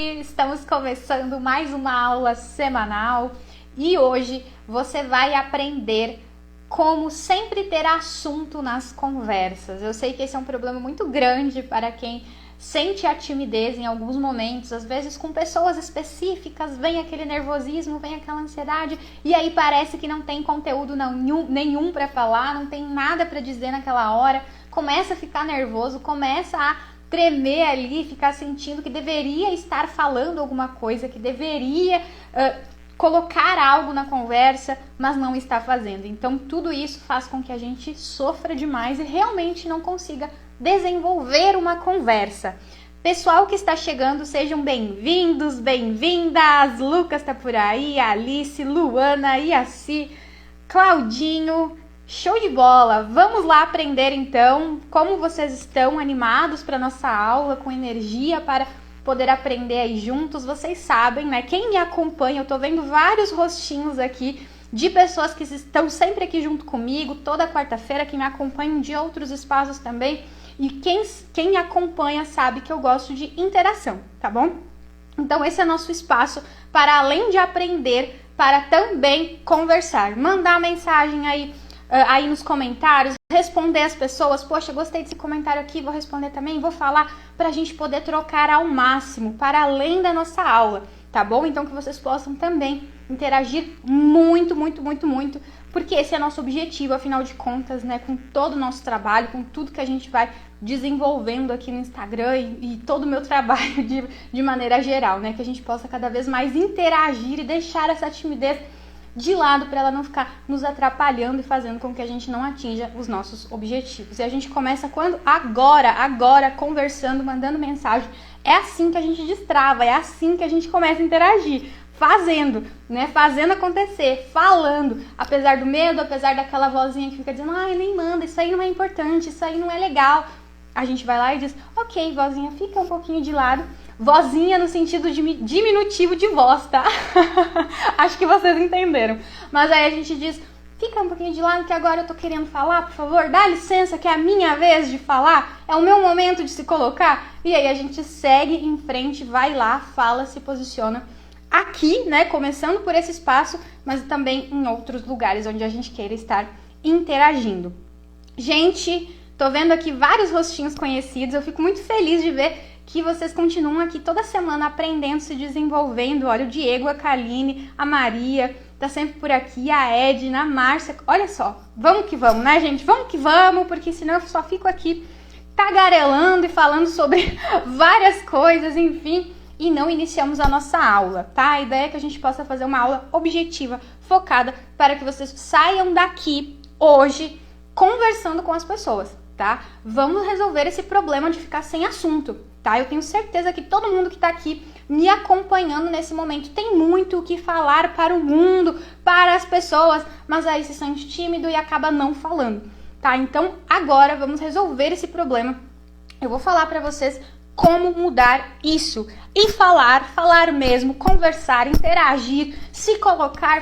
Estamos começando mais uma aula semanal e hoje você vai aprender como sempre ter assunto nas conversas. Eu sei que esse é um problema muito grande para quem sente a timidez em alguns momentos, às vezes com pessoas específicas, vem aquele nervosismo, vem aquela ansiedade e aí parece que não tem conteúdo nenhum para falar, não tem nada para dizer naquela hora, começa a ficar nervoso, começa a tremer ali, ficar sentindo que deveria estar falando alguma coisa, que deveria colocar algo na conversa, mas não está fazendo. Então tudo isso faz com que a gente sofra demais e realmente não consiga desenvolver uma conversa. Pessoal que está chegando, sejam bem-vindos, bem-vindas. Lucas está por aí, Alice, Luana, Iaci, Claudinho. Show de bola! Vamos lá aprender então como vocês estão animados para nossa aula, com energia para poder aprender aí juntos. Vocês sabem, né? Quem me acompanha, eu tô vendo vários rostinhos aqui de pessoas que estão sempre aqui junto comigo, toda quarta-feira, que me acompanham de outros espaços também. E quem me acompanha sabe que eu gosto de interação, tá bom? Então esse é nosso espaço para, além de aprender, para também conversar. Mandar mensagem aí nos comentários, responder as pessoas, poxa, gostei desse comentário aqui, vou responder também, vou falar, para a gente poder trocar ao máximo, para além da nossa aula, tá bom? Então que vocês possam também interagir muito, muito, muito, muito, porque esse é nosso objetivo, afinal de contas, né, com todo o nosso trabalho, com tudo que a gente vai desenvolvendo aqui no Instagram e todo o meu trabalho de maneira geral, né, que a gente possa cada vez mais interagir e deixar essa timidez de lado para ela não ficar nos atrapalhando e fazendo com que a gente não atinja os nossos objetivos. E a gente começa quando? Agora, conversando, mandando mensagem. É assim que a gente destrava, é assim que a gente começa a interagir. Fazendo, né? Fazendo acontecer, falando. Apesar do medo, apesar daquela vozinha que fica dizendo, ai, nem manda, isso aí não é importante, isso aí não é legal. A gente vai lá e diz, ok, vozinha, fica um pouquinho de lado. Vozinha no sentido de diminutivo de voz, tá? Acho que vocês entenderam. Mas aí a gente diz, fica um pouquinho de lado que agora eu tô querendo falar, por favor, dá licença que é a minha vez de falar, é o meu momento de se colocar. E aí a gente segue em frente, vai lá, fala, se posiciona aqui, né? Começando por esse espaço, mas também em outros lugares onde a gente queira estar interagindo. Gente, tô vendo aqui vários rostinhos conhecidos, eu fico muito feliz de ver que vocês continuam aqui toda semana aprendendo, se desenvolvendo. Olha, o Diego, a Kaline, a Maria, tá sempre por aqui, a Edna, a Márcia. Olha só, vamos que vamos, né, gente? Vamos que vamos, porque senão eu só fico aqui tagarelando e falando sobre várias coisas, enfim, e não iniciamos a nossa aula, tá? A ideia é que a gente possa fazer uma aula objetiva, focada, para que vocês saiam daqui hoje conversando com as pessoas, tá? Vamos resolver esse problema de ficar sem assunto, tá? Eu tenho certeza que todo mundo que tá aqui me acompanhando nesse momento tem muito o que falar para o mundo, para as pessoas, mas aí se sente tímido e acaba não falando, tá? Então agora vamos resolver esse problema. Eu vou falar para vocês como mudar isso e falar mesmo, conversar, interagir, se colocar,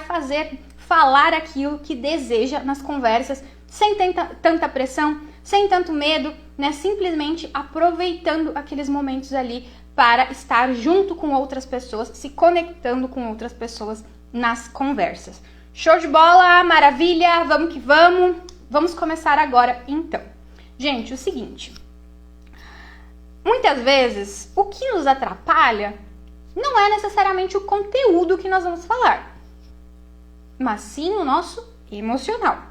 falar aquilo que deseja nas conversas, sem tanta pressão, sem tanto medo, né? Simplesmente aproveitando aqueles momentos ali para estar junto com outras pessoas, se conectando com outras pessoas nas conversas. Show de bola, maravilha, vamos que vamos. Vamos começar agora então. Gente, o seguinte, muitas vezes o que nos atrapalha não é necessariamente o conteúdo que nós vamos falar, mas sim o nosso emocional.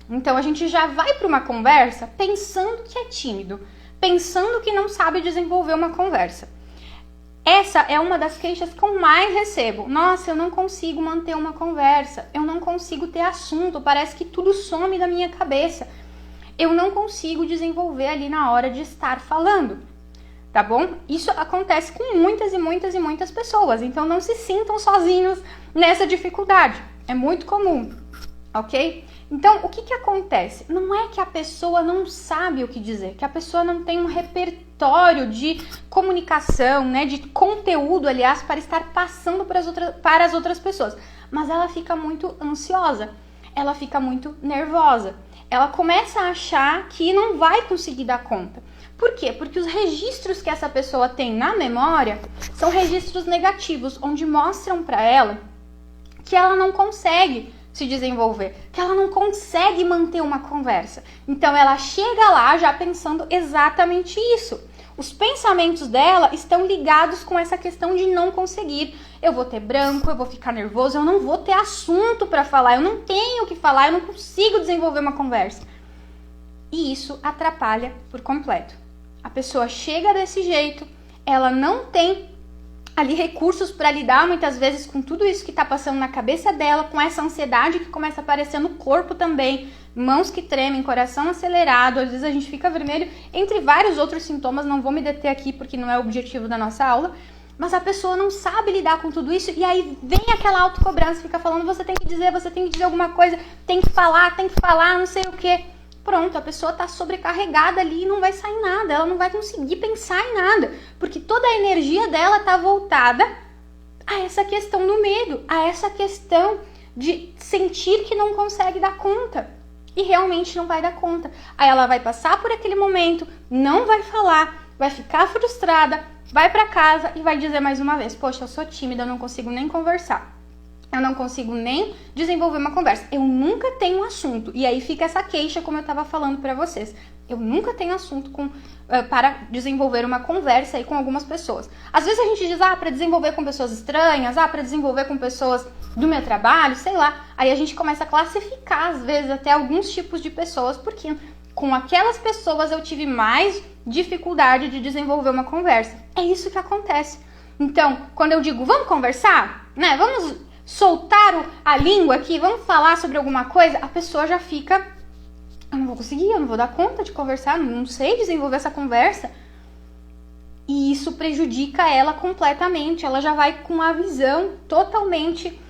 Então a gente já vai para uma conversa pensando que é tímido, pensando que não sabe desenvolver uma conversa. Essa é uma das queixas que eu mais recebo. Nossa, eu não consigo manter uma conversa, eu não consigo ter assunto, parece que tudo some da minha cabeça. Eu não consigo desenvolver ali na hora de estar falando, tá bom? Isso acontece com muitas e muitas e muitas pessoas, então não se sintam sozinhos nessa dificuldade, é muito comum, ok? Então, o que acontece? Não é que a pessoa não sabe o que dizer, que a pessoa não tem um repertório de comunicação, né, de conteúdo, aliás, para estar passando para as outras pessoas, mas ela fica muito ansiosa, ela fica muito nervosa, ela começa a achar que não vai conseguir dar conta. Por quê? Porque os registros que essa pessoa tem na memória são registros negativos, onde mostram para ela que ela não consegue se desenvolver, que ela não consegue manter uma conversa. Então ela chega lá já pensando exatamente isso. Os pensamentos dela estão ligados com essa questão de não conseguir. Eu vou ter branco, eu vou ficar nervoso, eu não vou ter assunto para falar, eu não tenho o que falar, eu não consigo desenvolver uma conversa. E isso atrapalha por completo. A pessoa chega desse jeito, ela não tem ali recursos para lidar muitas vezes com tudo isso que está passando na cabeça dela, com essa ansiedade que começa a aparecer no corpo também, mãos que tremem, coração acelerado, às vezes a gente fica vermelho, entre vários outros sintomas, não vou me deter aqui porque não é o objetivo da nossa aula, mas a pessoa não sabe lidar com tudo isso e aí vem aquela autocobrança, fica falando, você tem que dizer alguma coisa, tem que falar, não sei o quê. Pronto, a pessoa está sobrecarregada ali e não vai sair nada, ela não vai conseguir pensar em nada, porque toda a energia dela está voltada a essa questão do medo, a essa questão de sentir que não consegue dar conta e realmente não vai dar conta. Aí ela vai passar por aquele momento, não vai falar, vai ficar frustrada, vai para casa e vai dizer mais uma vez, poxa, eu sou tímida, eu não consigo nem conversar. Eu não consigo nem desenvolver uma conversa. Eu nunca tenho assunto. E aí fica essa queixa, como eu estava falando para vocês. Eu nunca tenho assunto para desenvolver uma conversa aí com algumas pessoas. Às vezes a gente diz, para desenvolver com pessoas estranhas, para desenvolver com pessoas do meu trabalho, sei lá. Aí a gente começa a classificar, às vezes, até alguns tipos de pessoas, porque com aquelas pessoas eu tive mais dificuldade de desenvolver uma conversa. É isso que acontece. Então, quando eu digo, vamos conversar, né? Vamos soltar a língua aqui, vamos falar sobre alguma coisa, a pessoa já fica, eu não vou conseguir, eu não vou dar conta de conversar, não sei desenvolver essa conversa. E isso prejudica ela completamente, ela já vai com uma visão totalmente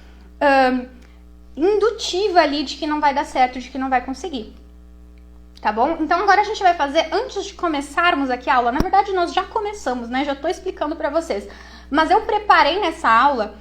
indutiva ali de que não vai dar certo, de que não vai conseguir. Tá bom? Então agora a gente vai fazer, antes de começarmos aqui a aula, na verdade nós já começamos, né? Já tô explicando pra vocês. Mas eu preparei nessa aula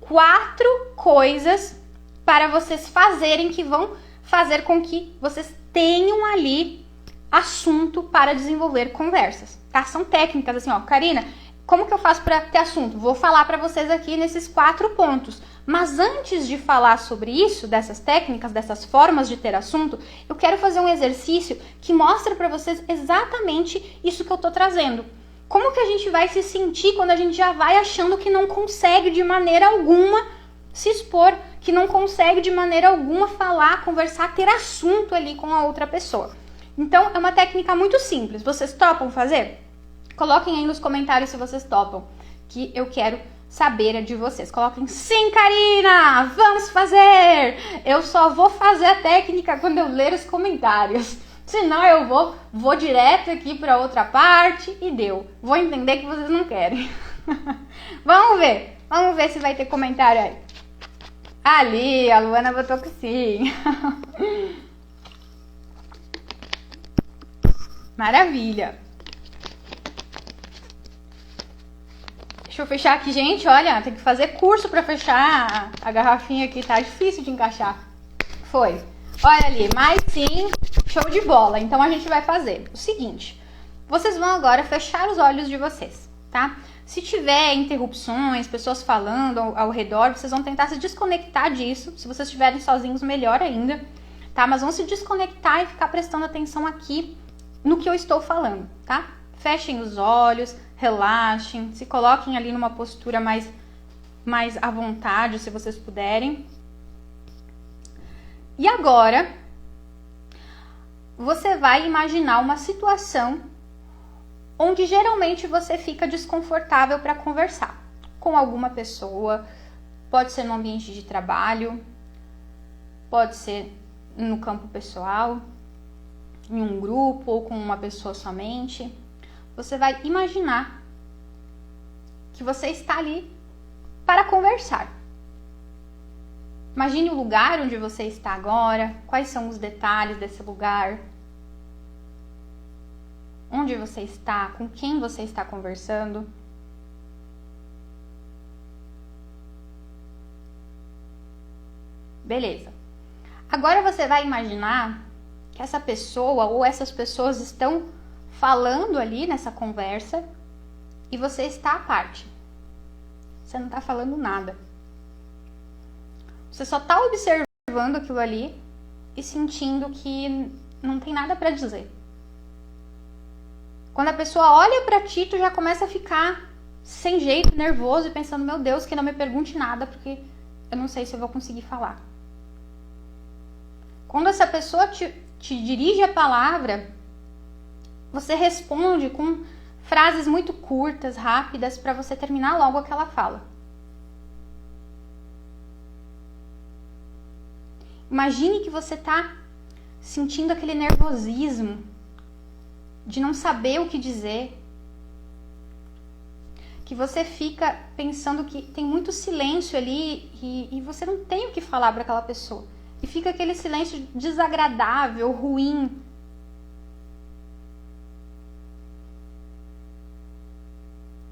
4 coisas para vocês fazerem que vão fazer com que vocês tenham ali assunto para desenvolver conversas, tá? São técnicas assim, ó, Karina, como que eu faço para ter assunto? Vou falar para vocês aqui nesses 4 pontos. Mas antes de falar sobre isso, dessas técnicas, dessas formas de ter assunto, eu quero fazer um exercício que mostra para vocês exatamente isso que eu tô trazendo. Como que a gente vai se sentir quando a gente já vai achando que não consegue de maneira alguma se expor, que não consegue de maneira alguma falar, conversar, ter assunto ali com a outra pessoa. Então, é uma técnica muito simples. Vocês topam fazer? Coloquem aí nos comentários se vocês topam, que eu quero saber de vocês. Coloquem, sim, Karina, vamos fazer! Eu só vou fazer a técnica quando eu ler os comentários. Senão eu vou direto aqui para outra parte e deu. Vou entender que vocês não querem. Vamos ver se vai ter comentário aí. Ali, a Luana botou que sim. Maravilha. Deixa eu fechar aqui, gente. Olha, tem que fazer curso para fechar a garrafinha aqui. Tá difícil de encaixar. Foi. Olha ali, mas sim, show de bola. Então a gente vai fazer o seguinte. Vocês vão agora fechar os olhos de vocês, tá? Se tiver interrupções, pessoas falando ao redor, vocês vão tentar se desconectar disso. Se vocês estiverem sozinhos, melhor ainda, tá? Mas vão se desconectar e ficar prestando atenção aqui no que eu estou falando, tá? Fechem os olhos, relaxem, se coloquem ali numa postura mais à vontade, se vocês puderem. E agora, você vai imaginar uma situação onde geralmente você fica desconfortável para conversar com alguma pessoa. Pode ser no ambiente de trabalho, pode ser no campo pessoal, em um grupo ou com uma pessoa somente. Você vai imaginar que você está ali para conversar. Imagine o lugar onde você está agora, quais são os detalhes desse lugar, onde você está, com quem você está conversando. Beleza. Agora você vai imaginar que essa pessoa ou essas pessoas estão falando ali nessa conversa e você está à parte. Você não está falando nada. Você só está observando aquilo ali e sentindo que não tem nada para dizer. Quando a pessoa olha para ti, tu já começa a ficar sem jeito, nervoso e pensando, meu Deus, que não me pergunte nada, porque eu não sei se eu vou conseguir falar. Quando essa pessoa te dirige a palavra, você responde com frases muito curtas, rápidas, para você terminar logo aquela fala. Imagine que você está sentindo aquele nervosismo de não saber o que dizer, que você fica pensando que tem muito silêncio ali e você não tem o que falar para aquela pessoa. E fica aquele silêncio desagradável, ruim.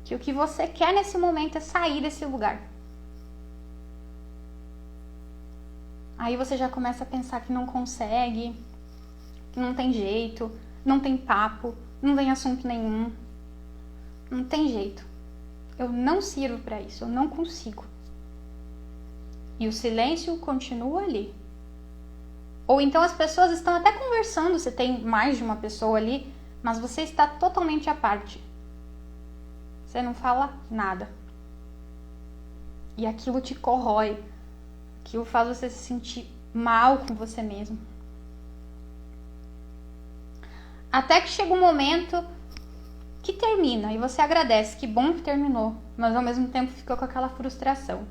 Que o que você quer nesse momento é sair desse lugar. Aí você já começa a pensar que não consegue, que não tem jeito, não tem papo, não tem assunto nenhum. Não tem jeito. Eu não sirvo para isso, eu não consigo. E o silêncio continua ali. Ou então as pessoas estão até conversando, você tem mais de uma pessoa ali, mas você está totalmente à parte. Você não fala nada. E aquilo te corrói. Aquilo faz você se sentir mal com você mesmo. Até que chega um momento que termina e você agradece, que bom que terminou, mas ao mesmo tempo ficou com aquela frustração.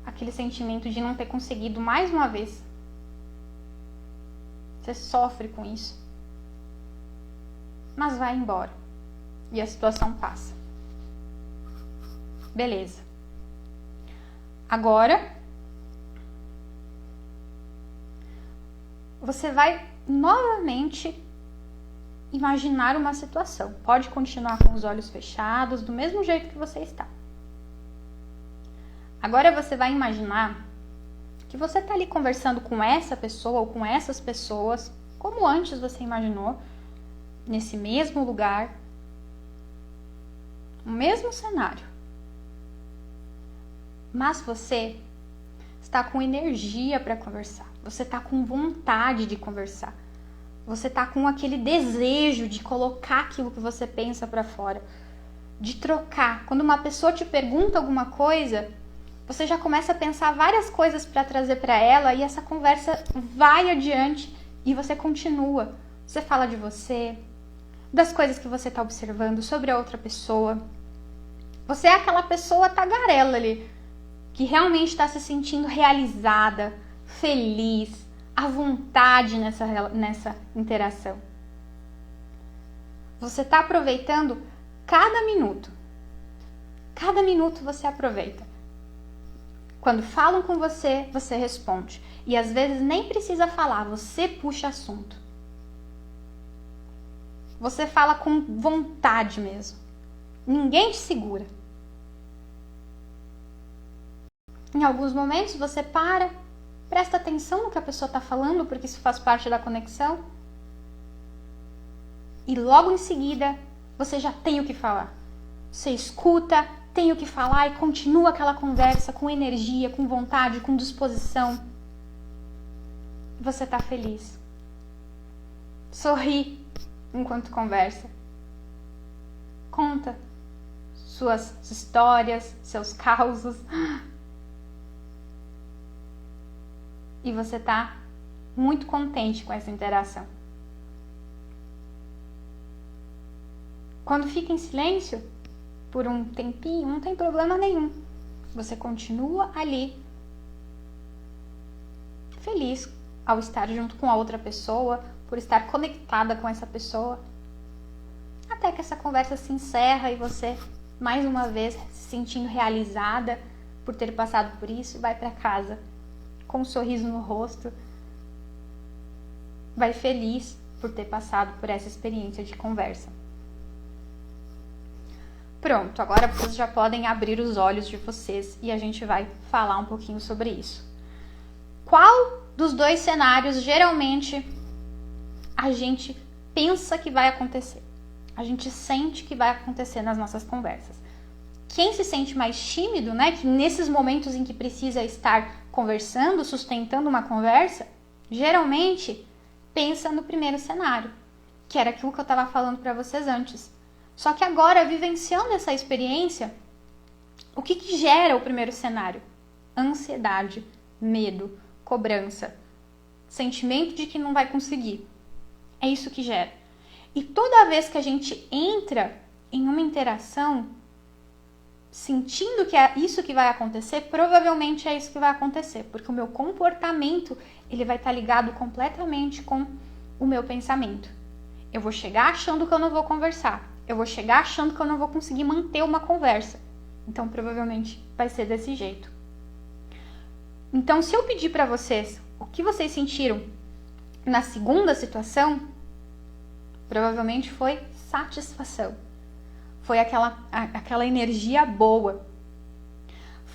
Aquele sentimento de não ter conseguido mais uma vez. Você sofre com isso. Mas vai embora. E a situação passa. Beleza. Agora, você vai novamente imaginar uma situação. Pode continuar com os olhos fechados, do mesmo jeito que você está. Agora você vai imaginar que você está ali conversando com essa pessoa ou com essas pessoas, como antes você imaginou, nesse mesmo lugar, no mesmo cenário. Mas você está com energia para conversar. Você está com vontade de conversar. Você está com aquele desejo de colocar aquilo que você pensa para fora. De trocar. Quando uma pessoa te pergunta alguma coisa, você já começa a pensar várias coisas para trazer para ela e essa conversa vai adiante e você continua. Você fala de você, das coisas que você está observando sobre a outra pessoa. Você é aquela pessoa tagarela ali, que realmente está se sentindo realizada, feliz, à vontade nessa interação. Você está aproveitando cada minuto. Cada minuto você aproveita. Quando falam com você, você responde. E às vezes nem precisa falar, você puxa assunto. Você fala com vontade mesmo. Ninguém te segura. Em alguns momentos você para, presta atenção no que a pessoa está falando, porque isso faz parte da conexão. E logo em seguida, você já tem o que falar. Você escuta, tem o que falar e continua aquela conversa com energia, com vontade, com disposição. Você está feliz. Sorri enquanto conversa. Conta suas histórias, seus causos. E você está muito contente com essa interação. Quando fica em silêncio, por um tempinho, não tem problema nenhum. Você continua ali, feliz ao estar junto com a outra pessoa, por estar conectada com essa pessoa. Até que essa conversa se encerra e você, mais uma vez, se sentindo realizada por ter passado por isso, vai para casa com um sorriso no rosto, vai feliz por ter passado por essa experiência de conversa. Pronto, agora vocês já podem abrir os olhos de vocês e a gente vai falar um pouquinho sobre isso. Qual dos dois cenários geralmente a gente pensa que vai acontecer. A gente sente que vai acontecer nas nossas conversas. Quem se sente mais tímido, né, que nesses momentos em que precisa estar conversando, sustentando uma conversa, geralmente pensa no primeiro cenário, que era aquilo que eu estava falando para vocês antes. Só que agora, vivenciando essa experiência, o que gera o primeiro cenário? Ansiedade, medo, cobrança, sentimento de que não vai conseguir. É isso que gera. E toda vez que a gente entra em uma interação, sentindo que é isso que vai acontecer, provavelmente é isso que vai acontecer, porque o meu comportamento, ele vai estar ligado completamente com o meu pensamento. Eu vou chegar achando que eu não vou conversar, eu vou chegar achando que eu não vou conseguir manter uma conversa. Então, provavelmente, vai ser desse jeito. Então, se eu pedir para vocês o que vocês sentiram na segunda situação, provavelmente foi satisfação. Foi aquela energia boa.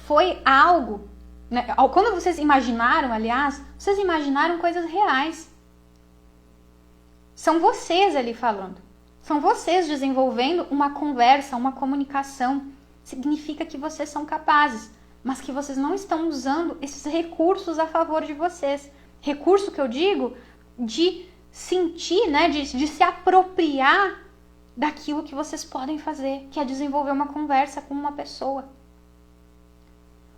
Foi algo, né? Quando vocês imaginaram, aliás, vocês imaginaram coisas reais. São vocês ali falando. São vocês desenvolvendo uma conversa, uma comunicação. Significa que vocês são capazes, mas que vocês não estão usando esses recursos a favor de vocês. Recurso que eu digo de sentir, né, de se apropriar daquilo que vocês podem fazer, que é desenvolver uma conversa com uma pessoa.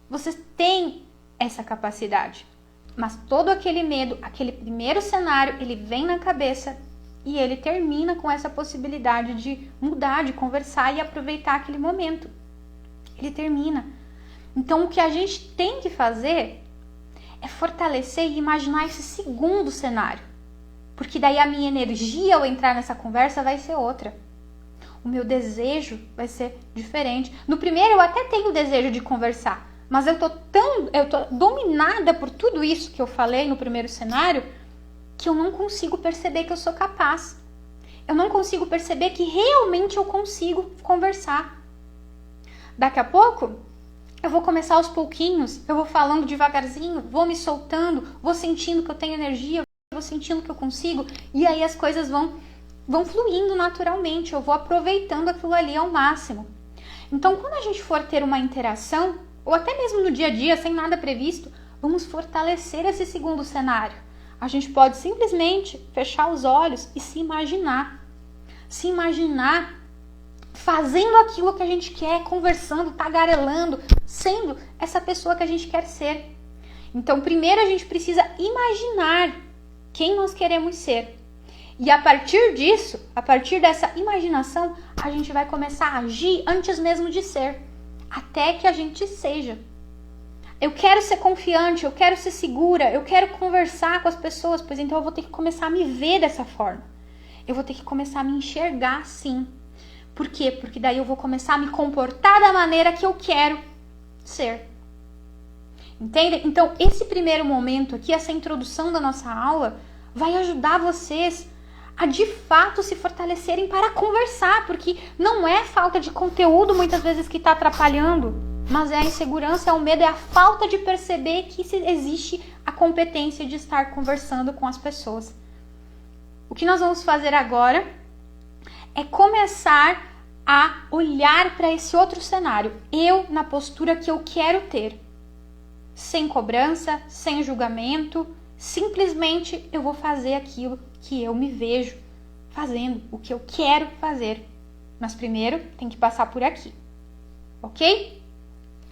Vocês têm essa capacidade, mas todo aquele medo, aquele primeiro cenário, ele vem na cabeça e ele termina com essa possibilidade de mudar, de conversar e aproveitar aquele momento. Ele termina. Então, o que a gente tem que fazer é fortalecer e imaginar esse segundo cenário. Porque daí a minha energia ao entrar nessa conversa vai ser outra. O meu desejo vai ser diferente. No primeiro eu até tenho o desejo de conversar, mas eu tô dominada por tudo isso que eu falei no primeiro cenário, que eu não consigo perceber que eu sou capaz. Eu não consigo perceber que realmente eu consigo conversar. Daqui a pouco, eu vou começar aos pouquinhos, eu vou falando devagarzinho, vou me soltando, vou sentindo que eu tenho energia, vou sentindo que eu consigo, e aí as coisas vão fluindo naturalmente, eu vou aproveitando aquilo ali ao máximo. Então, quando a gente for ter uma interação, ou até mesmo no dia a dia, sem nada previsto, vamos fortalecer esse segundo cenário. A gente pode simplesmente fechar os olhos e se imaginar. Se imaginar fazendo aquilo que a gente quer, conversando, tagarelando, sendo essa pessoa que a gente quer ser. Então, primeiro a gente precisa imaginar quem nós queremos ser. E a partir disso, a partir dessa imaginação, a gente vai começar a agir antes mesmo de ser, até que a gente seja. Eu quero ser confiante, eu quero ser segura, eu quero conversar com as pessoas, pois então eu vou ter que começar a me ver dessa forma. Eu vou ter que começar a me enxergar assim. Por quê? Porque daí eu vou começar a me comportar da maneira que eu quero ser. Entende? Então, esse primeiro momento aqui, essa introdução da nossa aula, vai ajudar vocês a de fato se fortalecerem para conversar, porque não é falta de conteúdo muitas vezes que está atrapalhando, mas é a insegurança, é o medo, é a falta de perceber que existe a competência de estar conversando com as pessoas. O que nós vamos fazer agora é começar a olhar para esse outro cenário, eu na postura que eu quero ter, sem cobrança, sem julgamento, simplesmente eu vou fazer aquilo que eu me vejo fazendo, o que eu quero fazer. Mas primeiro tem que passar por aqui, ok?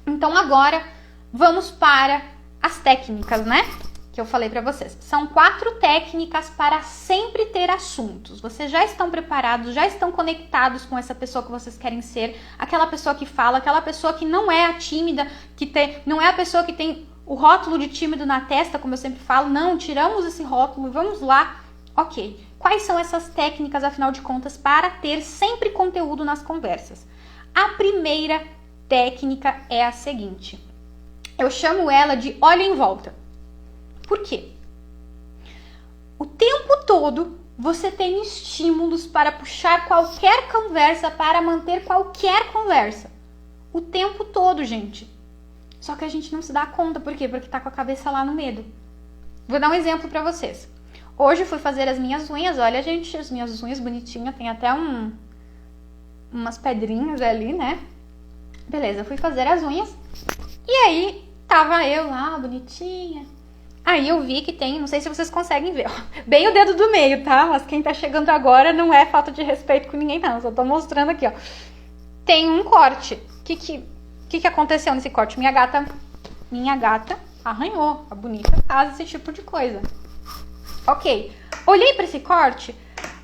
Então agora vamos para as técnicas, né? Que eu falei para vocês. São 4 técnicas para sempre ter assuntos. Vocês já estão preparados, já estão conectados com essa pessoa que vocês querem ser, aquela pessoa que fala, aquela pessoa que não é a tímida, não é a pessoa que tem o rótulo de tímido na testa, como eu sempre falo. Não, tiramos esse rótulo, vamos lá. Ok, quais são essas técnicas, afinal de contas, para ter sempre conteúdo nas conversas? A primeira técnica é a seguinte. Eu chamo ela de olho em volta. Por quê? O tempo todo você tem estímulos para puxar qualquer conversa, para manter qualquer conversa. O tempo todo, gente. Só que a gente não se dá conta. Por quê? Porque tá com a cabeça lá no medo. Vou dar um exemplo para vocês. Hoje fui fazer as minhas unhas. Olha, gente, as minhas unhas bonitinhas. Tem até umas pedrinhas ali, né? Beleza, fui fazer as unhas. E aí, tava eu lá, bonitinha. Aí eu vi que tem, não sei se vocês conseguem ver, ó, bem o dedo do meio, tá? Mas quem tá chegando agora não é falta de respeito com ninguém, não. Só tô mostrando aqui, ó. Tem um corte. O que aconteceu nesse corte? Minha gata arranhou. A bonita faz esse tipo de coisa. Ok. Olhei pra esse corte,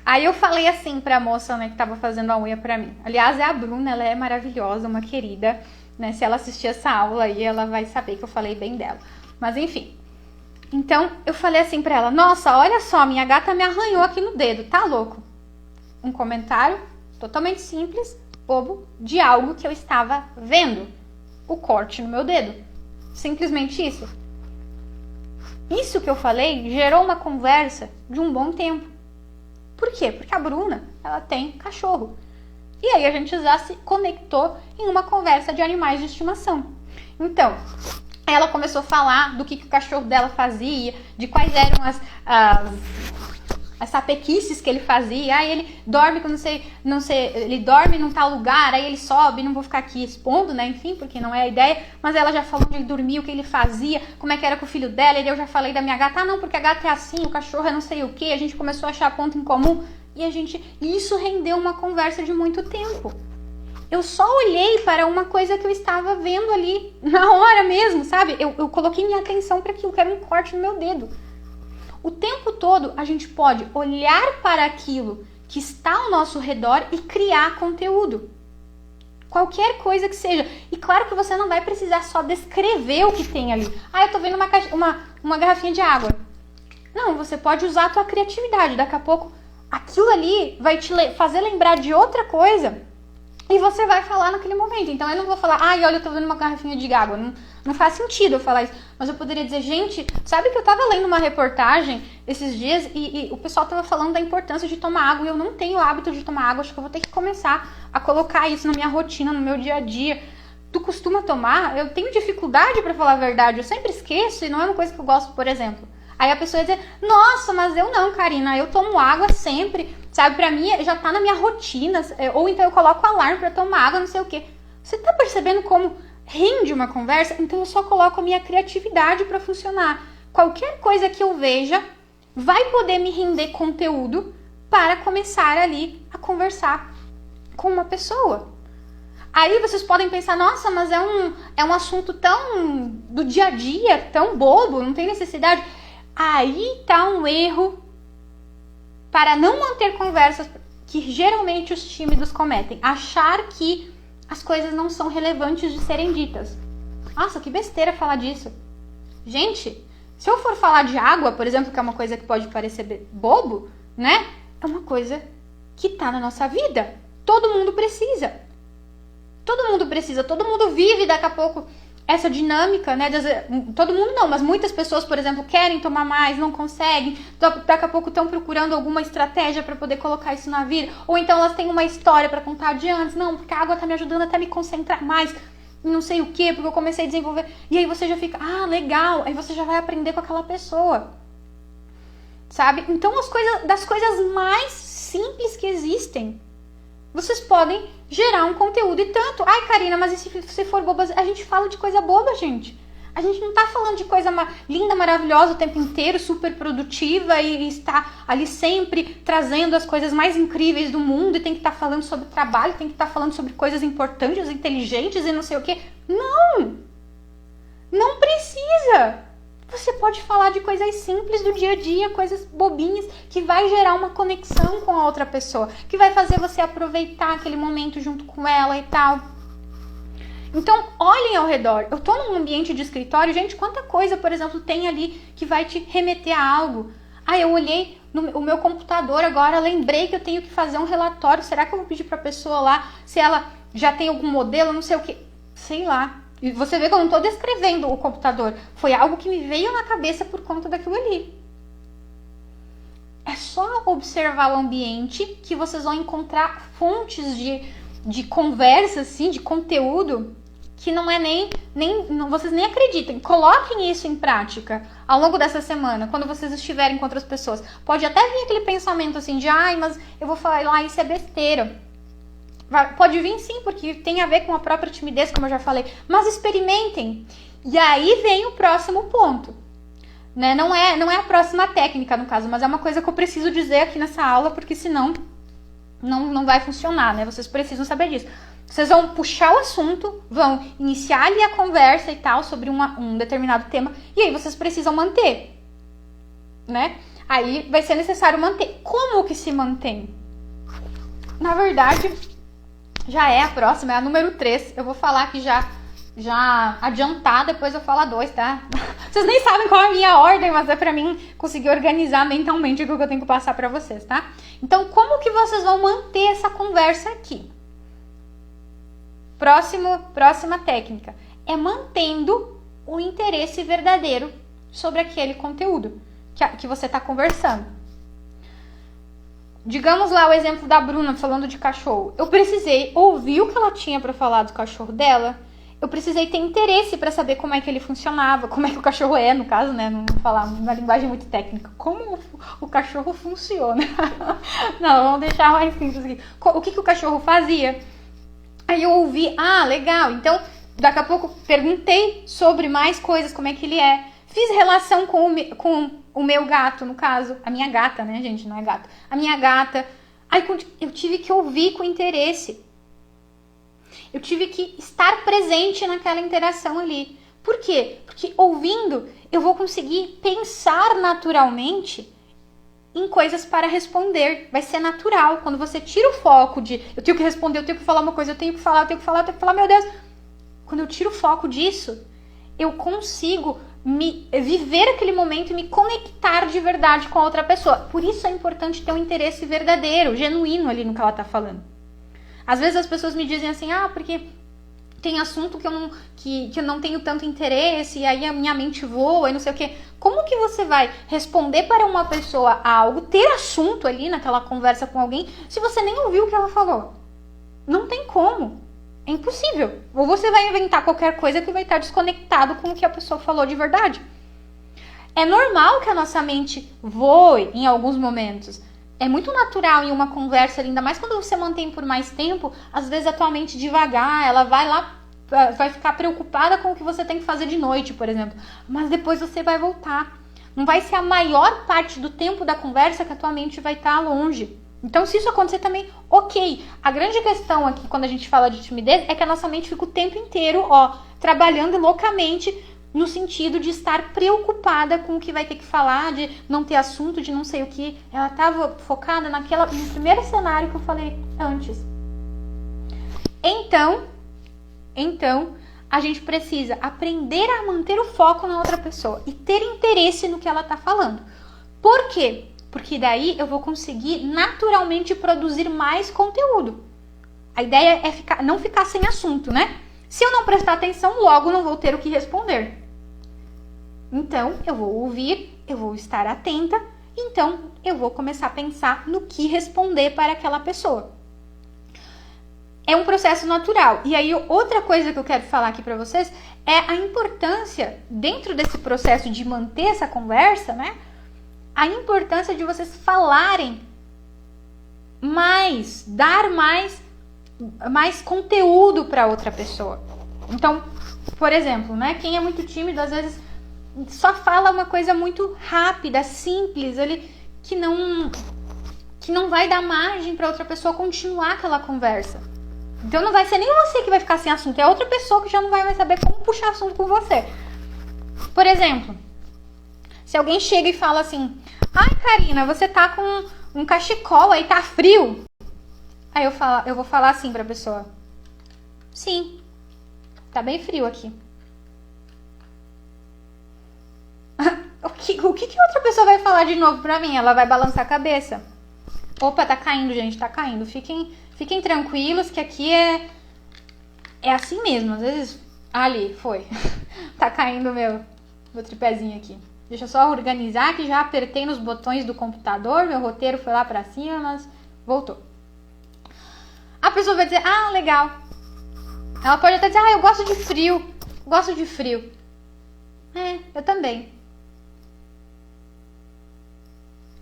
aí eu falei assim pra moça, né, que tava fazendo a unha pra mim. Aliás, é a Bruna, ela é maravilhosa, uma querida, né? Se ela assistir essa aula aí, ela vai saber que eu falei bem dela. Mas enfim. Então, eu falei assim pra ela, nossa, olha só, minha gata me arranhou aqui no dedo, tá louco? Um comentário totalmente simples, bobo, de algo que eu estava vendo. O corte no meu dedo. Simplesmente isso. Isso que eu falei gerou uma conversa de um bom tempo. Por quê? Porque a Bruna, ela tem cachorro. E aí a gente já se conectou em uma conversa de animais de estimação. Então, ela começou a falar do que o cachorro dela fazia, de quais eram as sapequices que ele fazia. Aí ele dorme com não sei, ele dorme num tal lugar, aí ele sobe, não vou ficar aqui expondo, né, enfim, porque não é a ideia, mas ela já falou onde ele dormia, o que ele fazia, como é que era com o filho dela, e eu já falei da minha gata, não, porque a gata é assim, o cachorro é não sei o que, a gente começou a achar ponto em comum, e isso rendeu uma conversa de muito tempo. Eu só olhei para uma coisa que eu estava vendo ali, na hora mesmo, sabe? Eu coloquei minha atenção para aquilo, que era um corte no meu dedo. O tempo todo a gente pode olhar para aquilo que está ao nosso redor e criar conteúdo. Qualquer coisa que seja. E claro que você não vai precisar só descrever o que tem ali. Ah, eu tô vendo uma garrafinha de água. Não, você pode usar a tua criatividade. Daqui a pouco aquilo ali vai te fazer lembrar de outra coisa e você vai falar naquele momento. Então eu não vou falar, ai, olha, eu tô vendo uma garrafinha de água. Não faz sentido eu falar isso. Mas eu poderia dizer, gente, sabe que eu tava lendo uma reportagem esses dias e o pessoal tava falando da importância de tomar água e eu não tenho o hábito de tomar água. Acho que eu vou ter que começar a colocar isso na minha rotina, no meu dia a dia. Tu costuma tomar? Eu tenho dificuldade, pra falar a verdade. Eu sempre esqueço e não é uma coisa que eu gosto, por exemplo. Aí a pessoa ia dizer, nossa, mas eu não, Karina, eu tomo água sempre, sabe, pra mim já tá na minha rotina, ou então eu coloco alarme pra tomar água, não sei o quê. Você tá percebendo como rende uma conversa? Então eu só coloco a minha criatividade pra funcionar. Qualquer coisa que eu veja vai poder me render conteúdo para começar ali a conversar com uma pessoa. Aí vocês podem pensar, nossa, mas é um assunto tão do dia a dia, tão bobo, não tem necessidade. Aí tá um erro para não manter conversas que geralmente os tímidos cometem. Achar que as coisas não são relevantes de serem ditas. Nossa, que besteira falar disso. Gente, se eu for falar de água, por exemplo, que é uma coisa que pode parecer bobo, né? É uma coisa que tá na nossa vida. Todo mundo precisa. Todo mundo precisa, todo mundo vive daqui a pouco essa dinâmica, né? Todo mundo não, mas muitas pessoas, por exemplo, querem tomar mais, não conseguem, daqui a pouco estão procurando alguma estratégia para poder colocar isso na vida, ou então elas têm uma história para contar de antes, não, porque a água tá me ajudando até me concentrar mais, não sei o quê, porque eu comecei a desenvolver, e aí você já fica, ah, legal, aí você já vai aprender com aquela pessoa, sabe? Então das coisas mais simples que existem, vocês podem gerar um conteúdo e tanto. Ai, Karina, mas e se for boba? A gente fala de coisa boba, gente. A gente não tá falando de coisa linda, maravilhosa o tempo inteiro, super produtiva e está ali sempre trazendo as coisas mais incríveis do mundo e tem que estar falando sobre trabalho, tem que estar falando sobre coisas importantes, inteligentes e não sei o quê. Não! Não precisa! Você pode falar de coisas simples do dia a dia, coisas bobinhas, que vai gerar uma conexão com a outra pessoa, que vai fazer você aproveitar aquele momento junto com ela e tal. Então, olhem ao redor. Eu tô num ambiente de escritório, gente, quanta coisa, por exemplo, tem ali que vai te remeter a algo. Ah, eu olhei no meu computador agora, lembrei que eu tenho que fazer um relatório. Será que eu vou pedir pra pessoa lá se ela já tem algum modelo, não sei o que, sei lá. E você vê que eu não estou descrevendo o computador. Foi algo que me veio na cabeça por conta daquilo ali. É só observar o ambiente que vocês vão encontrar fontes de conversa, assim, de conteúdo que não é vocês nem acreditem. Coloquem isso em prática ao longo dessa semana, quando vocês estiverem com outras pessoas. Pode até vir aquele pensamento assim de, mas eu vou falar lá, isso é besteira. Pode vir sim, porque tem a ver com a própria timidez, como eu já falei. Mas experimentem. E aí vem o próximo ponto. Né? Não é a próxima técnica, no caso, mas é uma coisa que eu preciso dizer aqui nessa aula, porque senão não vai funcionar, né? Vocês precisam saber disso. Vocês vão puxar o assunto, vão iniciar ali a conversa e tal sobre um determinado tema, e aí vocês precisam manter, né? Aí vai ser necessário manter. Como que se mantém? Na verdade, já é a próxima, é a número 3. Eu vou falar aqui já adiantar, depois eu falo a 2, tá? Vocês nem sabem qual é a minha ordem, mas é pra mim conseguir organizar mentalmente o que eu tenho que passar pra vocês, tá? Então, como que vocês vão manter essa conversa aqui? Próxima técnica é mantendo o interesse verdadeiro sobre aquele conteúdo que você está conversando. Digamos lá o exemplo da Bruna falando de cachorro. Eu precisei ouvir o que ela tinha para falar do cachorro dela. Eu precisei ter interesse para saber como é que ele funcionava, como é que o cachorro é, no caso, né? Não vou falar uma linguagem muito técnica. Como o cachorro funciona. Não, vamos deixar mais simples aqui. O que o cachorro fazia? Aí eu ouvi, legal, então daqui a pouco perguntei sobre mais coisas, como é que ele é. Fiz relação com o meu gato, no caso, a minha gata, né, gente, não é gato. A minha gata, aí eu tive que ouvir com interesse. Eu tive que estar presente naquela interação ali. Por quê? Porque ouvindo, eu vou conseguir pensar naturalmente em coisas para responder. Vai ser natural. Quando você tira o foco de eu tenho que responder, eu tenho que falar uma coisa, eu tenho que falar, meu Deus. Quando eu tiro o foco disso, eu consigo viver aquele momento e me conectar de verdade com a outra pessoa. Por isso é importante ter um interesse verdadeiro, genuíno ali no que ela está falando. Às vezes as pessoas me dizem assim, porque tem assunto que eu não tenho tanto interesse, e aí a minha mente voa e não sei o quê. Como que você vai responder para uma pessoa algo, ter assunto ali naquela conversa com alguém, se você nem ouviu o que ela falou? Não tem como. É impossível. Ou você vai inventar qualquer coisa que vai estar desconectado com o que a pessoa falou de verdade. É normal que a nossa mente voe em alguns momentos. É muito natural em uma conversa, ainda mais quando você mantém por mais tempo, às vezes a tua mente devagar, ela vai ficar preocupada com o que você tem que fazer de noite, por exemplo. Mas depois você vai voltar. Não vai ser a maior parte do tempo da conversa que a tua mente vai estar longe. Então, se isso acontecer também, ok. A grande questão aqui, quando a gente fala de timidez, é que a nossa mente fica o tempo inteiro, trabalhando loucamente no sentido de estar preocupada com o que vai ter que falar, de não ter assunto, de não sei o que. Ela estava focada no primeiro cenário que eu falei antes. Então, a gente precisa aprender a manter o foco na outra pessoa e ter interesse no que ela está falando. Por quê? Porque daí eu vou conseguir naturalmente produzir mais conteúdo. A ideia é não ficar sem assunto, né? Se eu não prestar atenção, logo não vou ter o que responder. Então, eu vou ouvir, eu vou estar atenta, então eu vou começar a pensar no que responder para aquela pessoa. É um processo natural. E aí, outra coisa que eu quero falar aqui para vocês é a importância, dentro desse processo de manter essa conversa, né? A importância de vocês falarem mais, dar mais conteúdo para outra pessoa. Então, por exemplo, né? Quem é muito tímido, às vezes, só fala uma coisa muito rápida, simples, que não vai dar margem para outra pessoa continuar aquela conversa. Então não vai ser nem você que vai ficar sem assunto, é outra pessoa que já não vai mais saber como puxar assunto com você. Por exemplo, se alguém chega e fala assim, Karina, você tá com um cachecol aí, tá frio? Aí eu vou falar assim pra pessoa, sim, tá bem frio aqui. O que outra pessoa vai falar de novo pra mim? Ela vai balançar a cabeça. Opa, tá caindo, gente, tá caindo. Fiquem tranquilos que aqui é assim mesmo. Às vezes, ali, foi. Tá caindo meu tripézinho aqui. Deixa eu só organizar que já apertei nos botões do computador. Meu roteiro foi lá pra cima, mas voltou. A pessoa vai dizer, legal. Ela pode até dizer, eu gosto de frio. Gosto de frio. Eu também.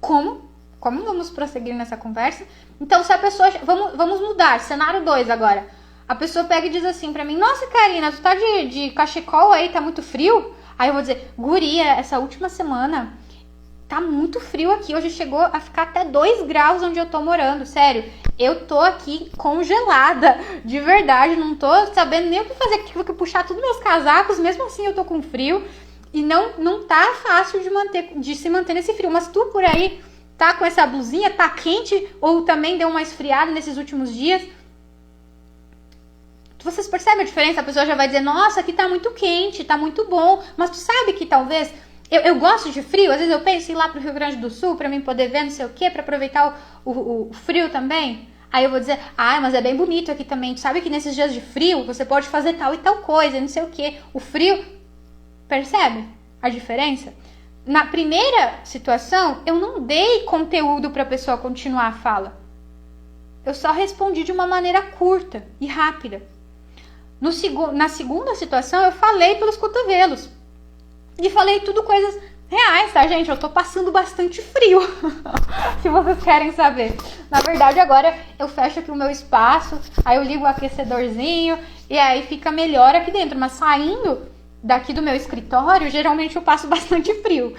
Como? Como vamos prosseguir nessa conversa? Então, se a pessoa... Vamos mudar. Cenário 2 agora. A pessoa pega e diz assim pra mim, nossa, Karina, tu tá de cachecol aí, tá muito frio? Aí eu vou dizer, guria, essa última semana tá muito frio aqui. Hoje chegou a ficar até 2 graus onde eu tô morando. Sério, eu tô aqui congelada. De verdade, não tô sabendo nem o que fazer. Tive que puxar todos meus casacos, mesmo assim eu tô com frio. E não tá fácil de se manter nesse frio. Mas tu por aí tá com essa blusinha, tá quente ou também deu uma esfriada nesses últimos dias? Vocês percebem a diferença? A pessoa já vai dizer, nossa, aqui tá muito quente, tá muito bom. Mas tu sabe que talvez... Eu gosto de frio, às vezes eu penso em ir lá pro Rio Grande do Sul pra mim poder ver não sei o quê, pra aproveitar o frio também. Aí eu vou dizer, mas é bem bonito aqui também. Tu sabe que nesses dias de frio você pode fazer tal e tal coisa, não sei o quê. O frio... Percebe a diferença? Na primeira situação, eu não dei conteúdo pra pessoa continuar a fala. Eu só respondi de uma maneira curta e rápida. Na segunda situação, eu falei pelos cotovelos. E falei tudo coisas reais, tá, gente? Eu tô passando bastante frio. Se vocês querem saber. Na verdade, agora eu fecho aqui o meu espaço, aí eu ligo o aquecedorzinho e aí fica melhor aqui dentro. Mas saindo daqui do meu escritório, geralmente eu passo bastante frio.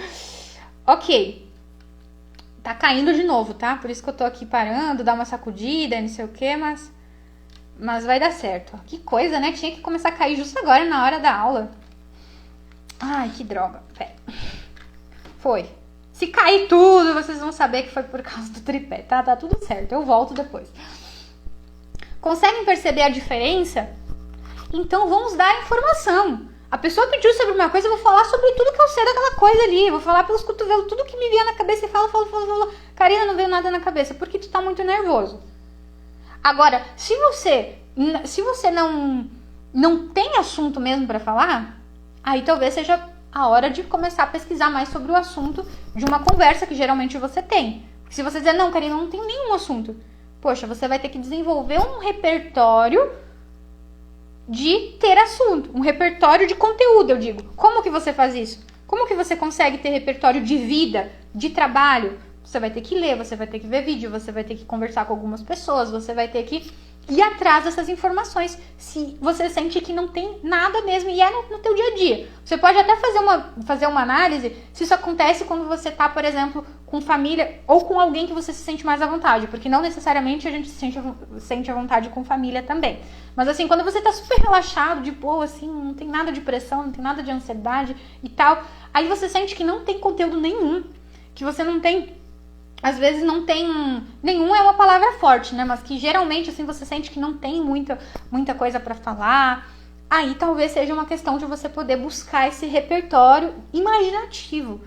Ok. Tá caindo de novo, tá? Por isso que eu tô aqui parando, dar uma sacudida, não sei o que, mas vai dar certo. Que coisa, né? Tinha que começar a cair justo agora, na hora da aula. Ai, que droga. Pera. Foi. Se cair tudo, vocês vão saber que foi por causa do tripé, tá? Tá tudo certo. Eu volto depois. Conseguem perceber a diferença? Então, vamos dar informação. A pessoa pediu sobre uma coisa, eu vou falar sobre tudo que eu sei daquela coisa ali. Eu vou falar pelos cotovelos, tudo que me vier na cabeça e falo. Karina, não veio nada na cabeça, porque tu tá muito nervoso. Agora, se você não tem assunto mesmo pra falar, aí talvez seja a hora de começar a pesquisar mais sobre o assunto de uma conversa que geralmente você tem. Se você dizer, não, Karina, não tem nenhum assunto. Poxa, você vai ter que desenvolver um repertório de ter assunto. Um repertório de conteúdo, eu digo. Como que você faz isso? Como que você consegue ter repertório de vida, de trabalho? Você vai ter que ler, você vai ter que ver vídeo, você vai ter que conversar com algumas pessoas, você vai ter que ir atrás dessas informações. Se você sente que não tem nada mesmo e é no teu dia a dia. Você pode até fazer uma análise se isso acontece quando você tá, por exemplo, com família ou com alguém que você se sente mais à vontade. Porque não necessariamente a gente se sente à vontade com família também. Mas assim, quando você tá super relaxado, de boa, assim, não tem nada de pressão, não tem nada de ansiedade e tal, aí você sente que não tem conteúdo nenhum, que você não tem... Às vezes não tem... Nenhum é uma palavra forte, né? Mas que geralmente, assim, você sente que não tem muita coisa pra falar. Aí talvez seja uma questão de você poder buscar esse repertório imaginativo.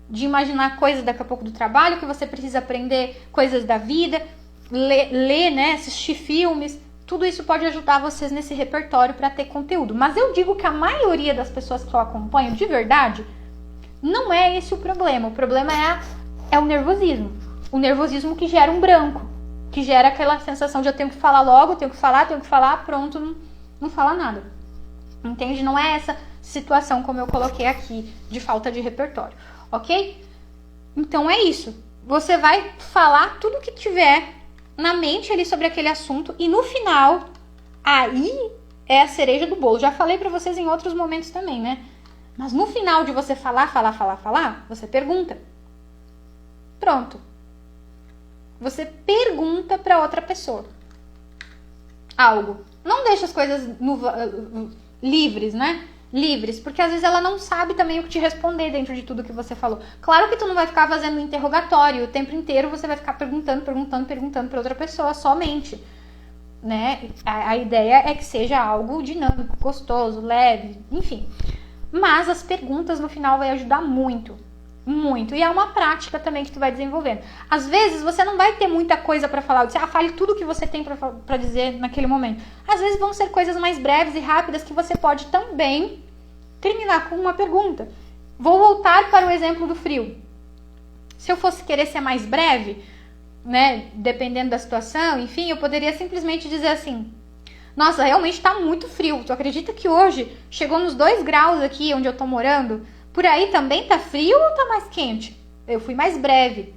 De imaginar coisas daqui a pouco do trabalho, que você precisa aprender coisas da vida, ler, né? Assistir filmes. Tudo isso pode ajudar vocês nesse repertório pra ter conteúdo. Mas eu digo que a maioria das pessoas que eu acompanho, de verdade, não é esse o problema. O problema é o nervosismo. O nervosismo que gera um branco. Que gera aquela sensação de eu tenho que falar logo, tenho que falar, pronto, não fala nada. Entende? Não é essa situação como eu coloquei aqui, de falta de repertório. Ok? Então é isso. Você vai falar tudo que tiver na mente ali sobre aquele assunto e no final, aí é a cereja do bolo. Já falei pra vocês em outros momentos também, né? Mas no final de você falar, você pergunta. Pronto. Você pergunta para outra pessoa algo. Não deixa as coisas livres, né? Livres, porque às vezes ela não sabe também o que te responder dentro de tudo que você falou. Claro que tu não vai ficar fazendo interrogatório o tempo inteiro, você vai ficar perguntando para outra pessoa somente, né? A ideia é que seja algo dinâmico, gostoso, leve, enfim. Mas as perguntas no final vai ajudar muito. Muito. E é uma prática também que tu vai desenvolvendo. Às vezes você não vai ter muita coisa pra falar. Você fale tudo que você tem pra dizer naquele momento. Às vezes vão ser coisas mais breves e rápidas que você pode também terminar com uma pergunta. Vou voltar para o exemplo do frio. Se eu fosse querer ser mais breve, né, dependendo da situação, enfim, eu poderia simplesmente dizer assim: Nossa, realmente tá muito frio. Tu acredita que hoje chegou nos 2 graus aqui onde eu tô morando? Por aí também tá frio ou tá mais quente? Eu fui mais breve.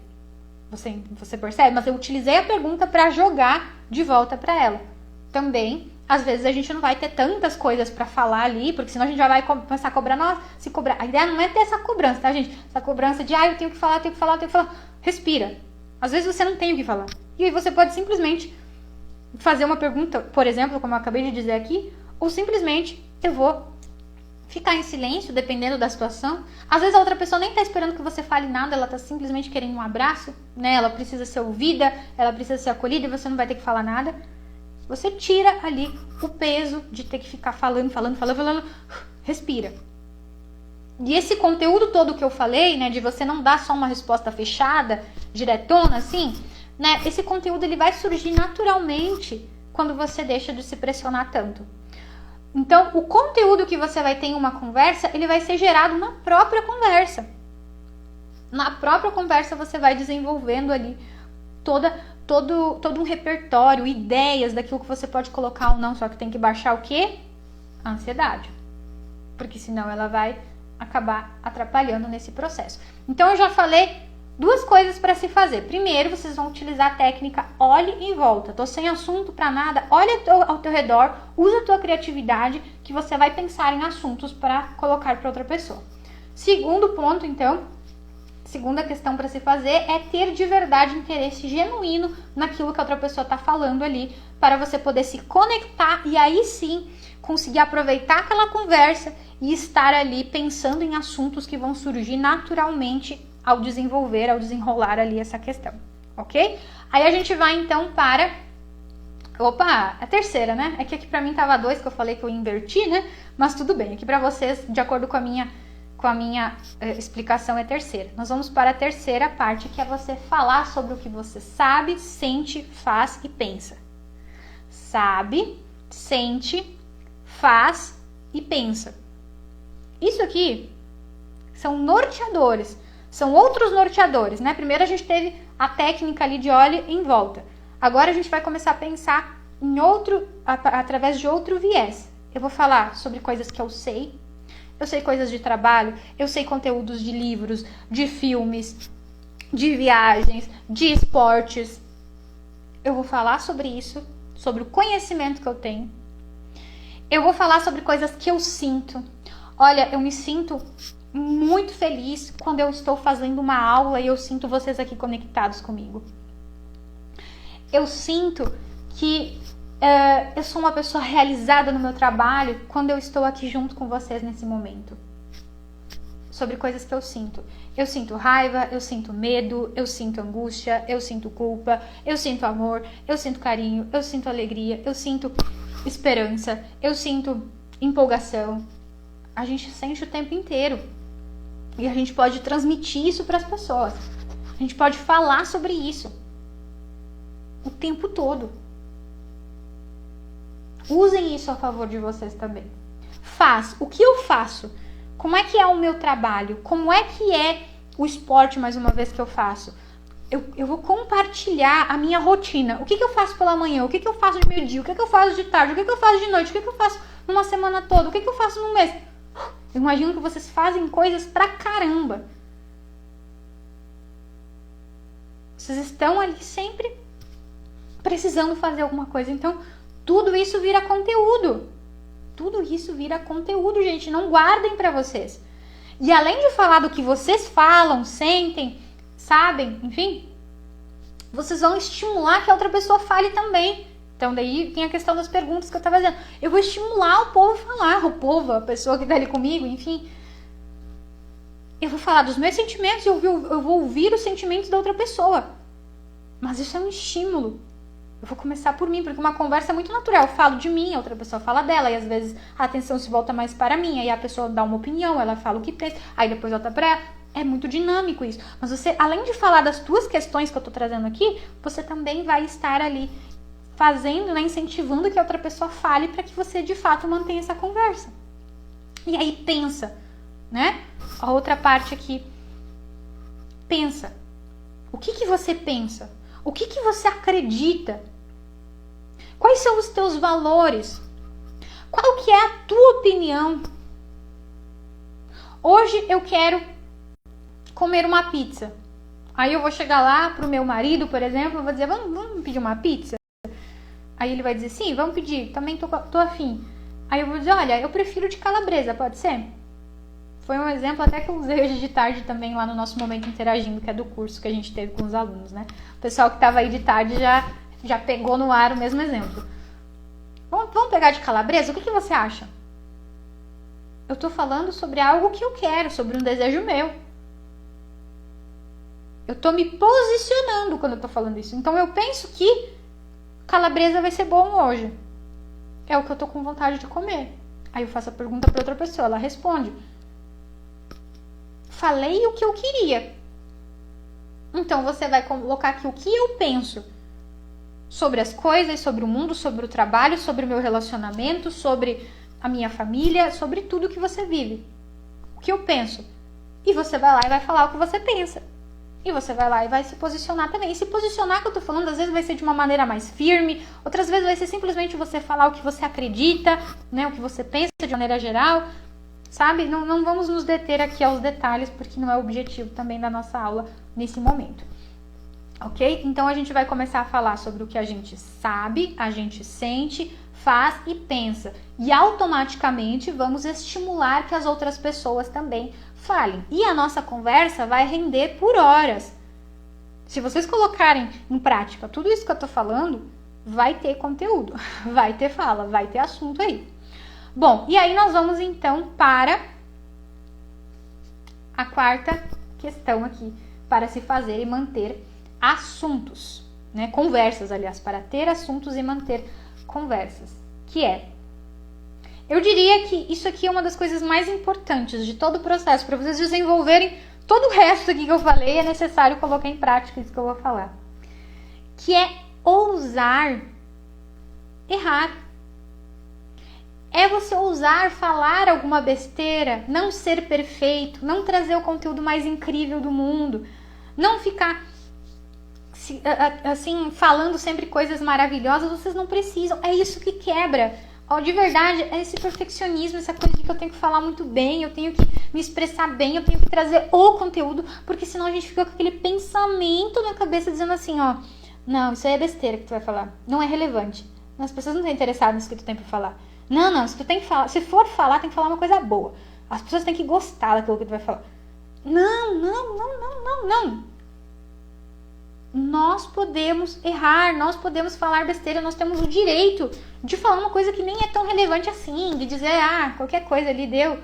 Você percebe? Mas eu utilizei a pergunta para jogar de volta para ela. Também, às vezes a gente não vai ter tantas coisas para falar ali, porque senão a gente já vai começar a cobrar. Nossa, se cobrar. A ideia não é ter essa cobrança, tá, gente? Essa cobrança de, eu tenho que falar, eu tenho que falar, eu tenho que falar. Respira. Às vezes você não tem o que falar. E aí você pode simplesmente fazer uma pergunta, por exemplo, como eu acabei de dizer aqui, ou simplesmente eu vou ficar em silêncio, dependendo da situação. Às vezes a outra pessoa nem tá esperando que você fale nada, ela tá simplesmente querendo um abraço, né? Ela precisa ser ouvida, ela precisa ser acolhida e você não vai ter que falar nada. Você tira ali o peso de ter que ficar falando, respira. E esse conteúdo todo que eu falei, né, de você não dar só uma resposta fechada, diretona, assim, né, esse conteúdo ele vai surgir naturalmente quando você deixa de se pressionar tanto. Então, o conteúdo que você vai ter em uma conversa, ele vai ser gerado na própria conversa. Na própria conversa você vai desenvolvendo ali todo um repertório, ideias daquilo que você pode colocar ou não, só que tem que baixar o quê? A ansiedade. Porque senão ela vai acabar atrapalhando nesse processo. Então eu já falei 2 coisas para se fazer. Primeiro, vocês vão utilizar a técnica olhe em volta. Tô sem assunto para nada, olha ao teu redor, usa a tua criatividade que você vai pensar em assuntos para colocar para outra pessoa. Segundo ponto, então, segunda questão para se fazer é ter de verdade interesse genuíno naquilo que a outra pessoa está falando ali, para você poder se conectar e aí sim conseguir aproveitar aquela conversa e estar ali pensando em assuntos que vão surgir naturalmente ao desenrolar ali essa questão, ok? Aí a gente vai então para... Opa, a terceira, né? É que aqui pra mim tava 2, que eu falei que eu inverti, né? Mas tudo bem, aqui pra vocês, de acordo com a minha explicação, é terceira. Nós vamos para a terceira parte, que é você falar sobre o que você sabe, sente, faz e pensa. Sabe, sente, faz e pensa. Isso aqui são norteadores, são outros norteadores, né? Primeiro a gente teve a técnica ali de olhe em volta. Agora a gente vai começar a pensar em através de outro viés. Eu vou falar sobre coisas que eu sei coisas de trabalho, eu sei conteúdos de livros, de filmes, de viagens, de esportes. Eu vou falar sobre isso, sobre o conhecimento que eu tenho. Eu vou falar sobre coisas que eu sinto. Olha, eu me sinto muito feliz quando eu estou fazendo uma aula e eu sinto vocês aqui conectados comigo. Eu sinto que eu sou uma pessoa realizada no meu trabalho quando eu estou aqui junto com vocês nesse momento. Sobre coisas que eu sinto. Eu sinto raiva, eu sinto medo, eu sinto angústia, eu sinto culpa, eu sinto amor, eu sinto carinho, eu sinto alegria, eu sinto esperança, eu sinto empolgação. A gente sente o tempo inteiro. E a gente pode transmitir isso para as pessoas. A gente pode falar sobre isso o tempo todo. Usem isso a favor de vocês também. O que eu faço? Como é que é o meu trabalho? Como é que é o esporte, mais uma vez, que eu faço? Eu vou compartilhar a minha rotina. O que eu faço pela manhã? O que eu faço de meio-dia? O que eu faço de tarde? O que eu faço de noite? O que eu faço numa semana toda? O que eu faço num mês? Eu imagino que vocês fazem coisas pra caramba. Vocês estão ali sempre precisando fazer alguma coisa. Então, tudo isso vira conteúdo. Tudo isso vira conteúdo, gente. Não guardem pra vocês. E além de falar do que vocês falam, sentem, sabem, enfim, vocês vão estimular que a outra pessoa fale também. Então daí tem a questão das perguntas que eu tava fazendo. Eu vou estimular o povo a falar, a pessoa que tá ali comigo, enfim. Eu vou falar dos meus sentimentos, eu vou ouvir os sentimentos da outra pessoa. Mas isso é um estímulo. Eu vou começar por mim, porque uma conversa é muito natural. Eu falo de mim, a outra pessoa fala dela, e às vezes a atenção se volta mais para mim, aí a pessoa dá uma opinião, ela fala o que pensa, aí depois volta pra ela. É muito dinâmico isso. Mas você, além de falar das tuas questões que eu tô trazendo aqui, você também vai estar ali fazendo, né, incentivando que a outra pessoa fale para que você de fato mantenha essa conversa. E aí pensa, né? A outra parte aqui. Pensa. O que você pensa? O que você acredita? Quais são os teus valores? Qual que é a tua opinião? Hoje eu quero comer uma pizza. Aí eu vou chegar lá pro meu marido, por exemplo, eu vou dizer, vamos pedir uma pizza? Aí ele vai dizer, sim, vamos pedir, também tô afim. Aí eu vou dizer, olha, eu prefiro de calabresa, pode ser? Foi um exemplo até que eu usei hoje de tarde também lá no nosso Momento Interagindo, que é do curso que a gente teve com os alunos, né? O pessoal que estava aí de tarde já pegou no ar o mesmo exemplo. Vamos pegar de calabresa? O que você acha? Eu tô falando sobre algo que eu quero, sobre um desejo meu. Eu tô me posicionando quando eu tô falando isso. Então eu penso que calabresa vai ser bom hoje. É o que eu tô com vontade de comer. Aí eu faço a pergunta para outra pessoa, ela responde. Falei o que eu queria. Então você vai colocar aqui o que eu penso sobre as coisas, sobre o mundo, sobre o trabalho, sobre o meu relacionamento, sobre a minha família, sobre tudo que você vive. O que eu penso. E você vai lá e vai falar o que você pensa. E você vai lá e vai se posicionar também. E se posicionar, que eu tô falando, às vezes vai ser de uma maneira mais firme, outras vezes vai ser simplesmente você falar o que você acredita, né, o que você pensa de maneira geral, sabe? Não vamos nos deter aqui aos detalhes, porque não é o objetivo também da nossa aula nesse momento. Ok? Então a gente vai começar a falar sobre o que a gente sabe, a gente sente, faz e pensa. E automaticamente vamos estimular que as outras pessoas também falem. E a nossa conversa vai render por horas. Se vocês colocarem em prática tudo isso que eu tô falando, vai ter conteúdo, vai ter fala, vai ter assunto aí. Bom, e aí nós vamos então para a quarta questão aqui, para se fazer e manter assuntos, né? Conversas, aliás, para ter assuntos e manter conversas, que é, eu diria que isso aqui é uma das coisas mais importantes de todo o processo. Para vocês desenvolverem todo o resto aqui que eu falei, é necessário colocar em prática isso que eu vou falar, que é ousar errar. É você ousar falar alguma besteira, não ser perfeito, não trazer o conteúdo mais incrível do mundo, não ficar assim falando sempre coisas maravilhosas. Vocês não precisam, é isso que quebra. Ó, de verdade, é esse perfeccionismo, essa coisa de que eu tenho que falar muito bem, eu tenho que me expressar bem, eu tenho que trazer o conteúdo, porque senão a gente fica com aquele pensamento na cabeça dizendo assim, ó, não, isso aí é besteira que tu vai falar, não é relevante, as pessoas não estão interessadas nisso que tu tem pra falar. Não, se tu tem que falar, se for falar, tem que falar uma coisa boa, as pessoas têm que gostar daquilo que tu vai falar. Não. Nós podemos errar, nós podemos falar besteira, nós temos o direito de falar uma coisa que nem é tão relevante assim, de dizer, qualquer coisa ali deu.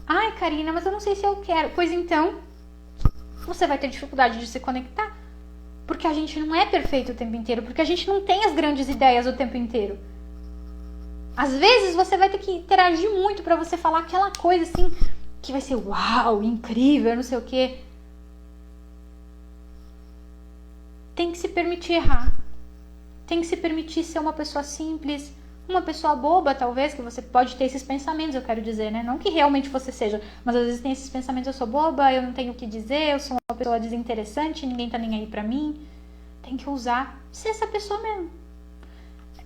Ai, Karina, mas eu não sei se eu quero. Pois então, você vai ter dificuldade de se conectar, porque a gente não é perfeito o tempo inteiro, porque a gente não tem as grandes ideias o tempo inteiro. Às vezes você vai ter que interagir muito para você falar aquela coisa assim, que vai ser uau, incrível, não sei o quê. Tem que se permitir errar. Tem que se permitir ser uma pessoa simples, uma pessoa boba, talvez, que você pode ter esses pensamentos, eu quero dizer, né? Não que realmente você seja, mas às vezes tem esses pensamentos, eu sou boba, eu não tenho o que dizer, eu sou uma pessoa desinteressante, ninguém tá nem aí pra mim. Tem que usar, ser essa pessoa mesmo.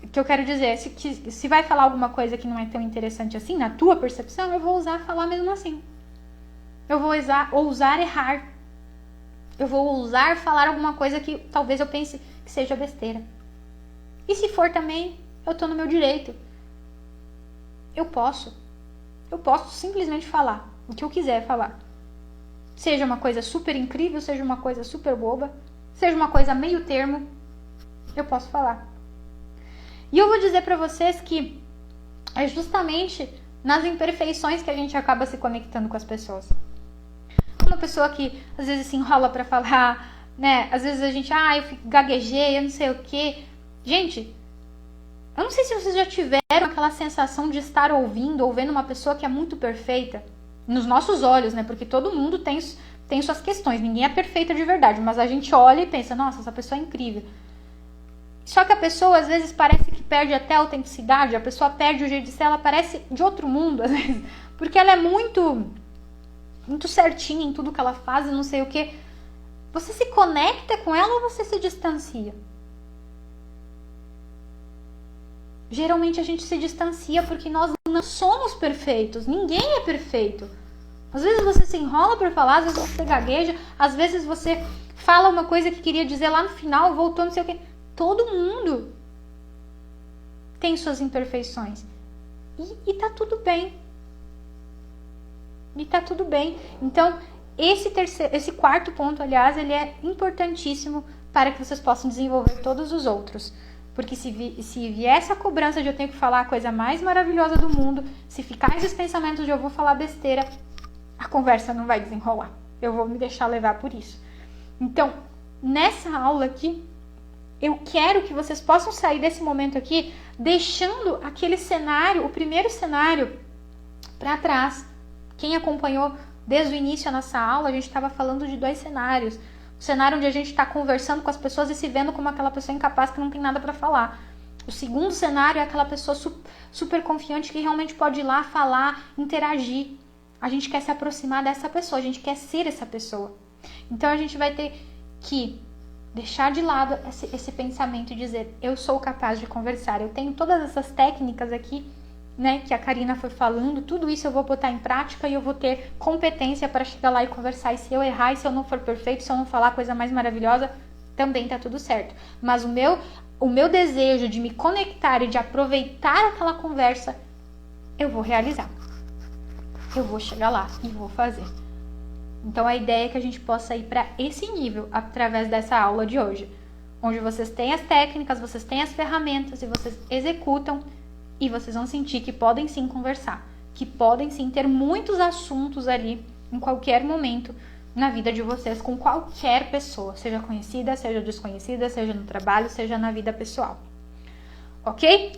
O que eu quero dizer, se vai falar alguma coisa que não é tão interessante assim, na tua percepção, eu vou ousar falar mesmo assim. Eu vou ousar errar. Eu vou ousar falar alguma coisa que talvez eu pense que seja besteira. E se for também, eu tô no meu direito. Eu posso simplesmente falar o que eu quiser falar. Seja uma coisa super incrível, seja uma coisa super boba, seja uma coisa meio termo, eu posso falar. E eu vou dizer pra vocês que é justamente nas imperfeições que a gente acaba se conectando com as pessoas. Uma pessoa que às vezes se enrola pra falar, né? Às vezes a gente, eu gaguejei, eu não sei o quê. Gente, eu não sei se vocês já tiveram aquela sensação de estar ouvindo ou vendo uma pessoa que é muito perfeita. Nos nossos olhos, né? Porque todo mundo tem suas questões. Ninguém é perfeita de verdade. Mas a gente olha e pensa, nossa, essa pessoa é incrível. Só que a pessoa, às vezes, parece que perde até a autenticidade. A pessoa perde o jeito de ser. Ela parece de outro mundo, às vezes. Porque ela é muito certinha em tudo que ela faz e não sei o que. Você se conecta com ela ou você se distancia? geralmente a gente se distancia porque nós não somos perfeitos. Ninguém é perfeito. Às vezes você se enrola para falar, às vezes você gagueja, às vezes você fala uma coisa que queria dizer lá no final, voltou não sei o quê. Todo mundo tem suas imperfeições. E tá tudo bem. E tá tudo bem. Então, esse quarto ponto, aliás, ele é importantíssimo para que vocês possam desenvolver todos os outros. Porque se vier essa cobrança de eu tenho que falar a coisa mais maravilhosa do mundo, se ficar esses pensamentos de eu vou falar besteira, a conversa não vai desenrolar. Eu vou me deixar levar por isso. Então, nessa aula aqui, eu quero que vocês possam sair desse momento aqui deixando aquele cenário, o primeiro cenário, para trás. Quem acompanhou desde o início a nossa aula, a gente estava falando de 2 cenários. O cenário onde a gente está conversando com as pessoas e se vendo como aquela pessoa incapaz que não tem nada para falar. O segundo cenário é aquela pessoa super confiante que realmente pode ir lá falar, interagir. A gente quer se aproximar dessa pessoa, a gente quer ser essa pessoa. Então a gente vai ter que deixar de lado esse pensamento e dizer, eu sou capaz de conversar. Eu tenho todas essas técnicas aqui, né, que a Karina foi falando, tudo isso eu vou botar em prática e eu vou ter competência para chegar lá e conversar. E se eu errar, e se eu não for perfeito, se eu não falar a coisa mais maravilhosa, também tá tudo certo. Mas o meu desejo de me conectar e de aproveitar aquela conversa, eu vou realizar. Eu vou chegar lá e vou fazer. Então a ideia é que a gente possa ir para esse nível através dessa aula de hoje, onde vocês têm as técnicas, vocês têm as ferramentas e vocês executam e vocês vão sentir que podem sim conversar, que podem sim ter muitos assuntos ali em qualquer momento na vida de vocês com qualquer pessoa, seja conhecida, seja desconhecida, seja no trabalho, seja na vida pessoal. Ok?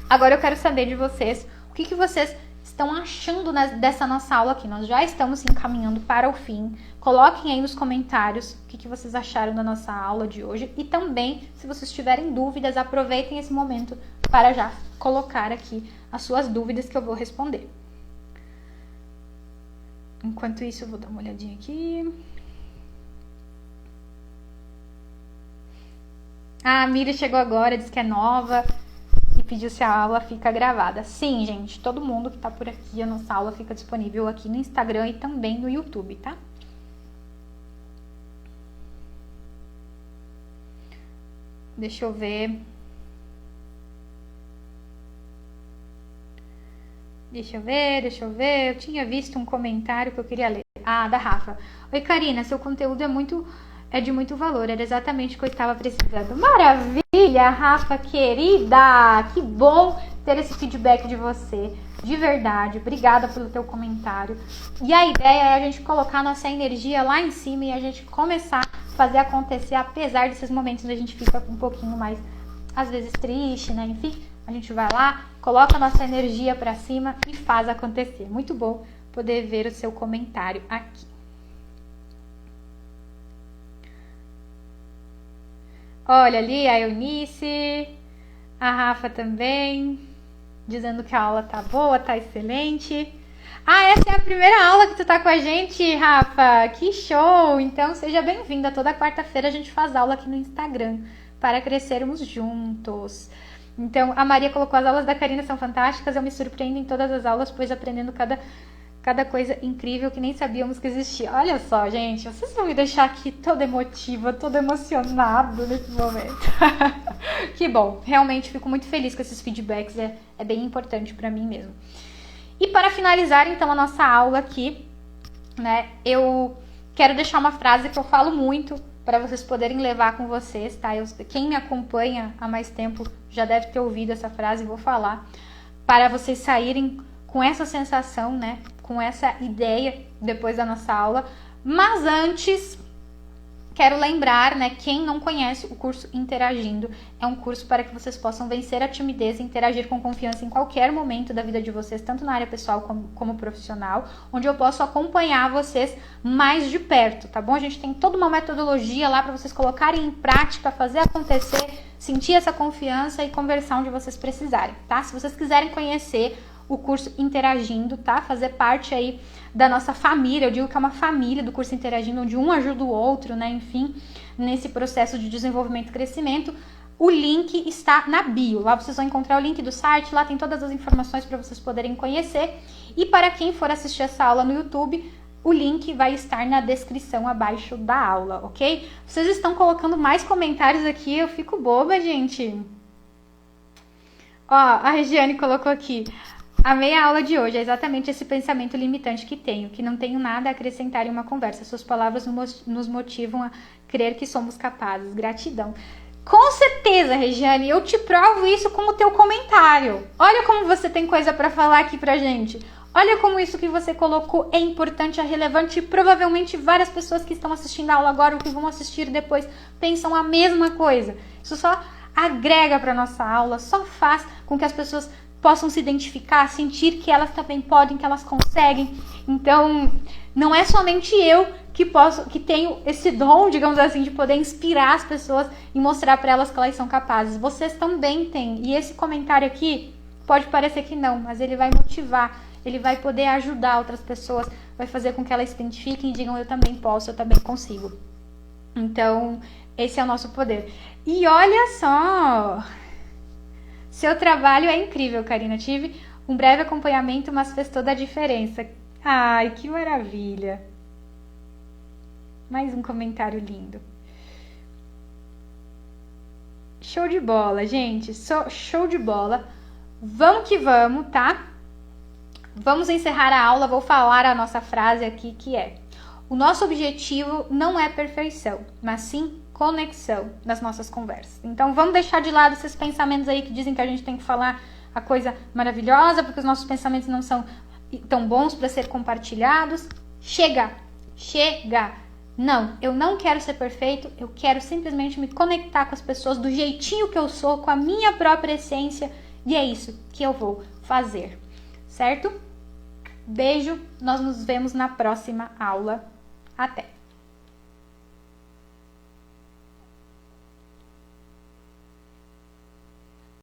Agora eu quero saber de vocês o que vocês estão achando dessa nossa aula aqui. Nós já estamos se encaminhando para o fim. Coloquem aí nos comentários o que vocês acharam da nossa aula de hoje. E também, se vocês tiverem dúvidas, aproveitem esse momento para já colocar aqui as suas dúvidas que eu vou responder. Enquanto isso, eu vou dar uma olhadinha aqui. A Miri chegou agora, disse que é nova e pediu se a aula fica gravada. Sim, gente, todo mundo que tá por aqui, a nossa aula fica disponível aqui no Instagram e também no YouTube, tá? Deixa eu ver. Deixa eu ver. Eu tinha visto um comentário que eu queria ler. Ah, da Rafa. Oi, Karina, seu conteúdo é de muito valor. Era exatamente o que eu estava precisando. Maravilha, Rafa, querida! Que bom ter esse feedback de você. De verdade. Obrigada pelo teu comentário. E a ideia é a gente colocar nossa energia lá em cima e a gente começar a fazer acontecer, apesar desses momentos onde a gente fica um pouquinho mais, às vezes, triste, né? Enfim, a gente vai lá, coloca a nossa energia pra cima e faz acontecer. Muito bom poder ver o seu comentário aqui. Olha ali a Eunice, a Rafa também, dizendo que a aula tá boa, tá excelente. Ah, essa é a primeira aula que tu tá com a gente, Rafa. Que show! Então seja bem-vinda. Toda quarta-feira a gente faz aula aqui no Instagram para crescermos juntos. Então, a Maria colocou: as aulas da Karina são fantásticas, eu me surpreendo em todas as aulas, pois aprendendo cada coisa incrível que nem sabíamos que existia. Olha só, gente, vocês vão me deixar aqui toda emotiva, toda emocionada nesse momento. Que bom, realmente fico muito feliz com esses feedbacks, é bem importante para mim mesmo. E para finalizar, então, a nossa aula aqui, né, eu quero deixar uma frase que eu falo muito, para vocês poderem levar com vocês, tá? Quem me acompanha há mais tempo já deve ter ouvido essa frase, vou falar, para vocês saírem com essa sensação, né? Com essa ideia depois da nossa aula. Mas antes, quero lembrar, né? Quem não conhece o curso Interagindo, é um curso para que vocês possam vencer a timidez e interagir com confiança em qualquer momento da vida de vocês, tanto na área pessoal como profissional, onde eu posso acompanhar vocês mais de perto, tá bom? A gente tem toda uma metodologia lá para vocês colocarem em prática, fazer acontecer, sentir essa confiança e conversar onde vocês precisarem, tá? Se vocês quiserem conhecer o curso Interagindo, tá? Fazer parte aí da nossa família, eu digo que é uma família do curso Interagindo, onde um ajuda o outro, né? Enfim, nesse processo de desenvolvimento e crescimento, o link está na bio. Lá vocês vão encontrar o link do site, lá tem todas as informações para vocês poderem conhecer. E para quem for assistir essa aula no YouTube, o link vai estar na descrição abaixo da aula, ok? Vocês estão colocando mais comentários aqui, eu fico boba, gente. Ó, a Regiane colocou aqui. Amei a aula de hoje, é exatamente esse pensamento limitante que tenho, que não tenho nada a acrescentar em uma conversa. Suas palavras nos motivam a crer que somos capazes. Gratidão. Com certeza, Regiane, eu te provo isso com o teu comentário. Olha como você tem coisa para falar aqui pra gente. Olha como isso que você colocou é importante, é relevante e provavelmente várias pessoas que estão assistindo a aula agora ou que vão assistir depois pensam a mesma coisa. Isso só agrega para nossa aula, só faz com que as pessoas possam se identificar, sentir que elas também podem, que elas conseguem. Então, não é somente eu que tenho esse dom, digamos assim, de poder inspirar as pessoas e mostrar para elas que elas são capazes. Vocês também têm. E esse comentário aqui pode parecer que não, mas ele vai motivar, ele vai poder ajudar outras pessoas, vai fazer com que elas se identifiquem e digam: eu também posso, eu também consigo. Então, esse é o nosso poder. E olha só, seu trabalho é incrível, Karina. Tive um breve acompanhamento, mas fez toda a diferença. Ai, que maravilha. Mais um comentário lindo. Show de bola, gente. Show de bola. Vamos que vamos, tá? Vamos encerrar a aula. Vou falar a nossa frase aqui, que é: o nosso objetivo não é perfeição, mas sim conexão nas nossas conversas. Então, vamos deixar de lado esses pensamentos aí que dizem que a gente tem que falar a coisa maravilhosa, porque os nossos pensamentos não são tão bons para ser compartilhados. Chega! Não, eu não quero ser perfeito, eu quero simplesmente me conectar com as pessoas do jeitinho que eu sou, com a minha própria essência, e é isso que eu vou fazer, certo? Beijo, nós nos vemos na próxima aula. Até!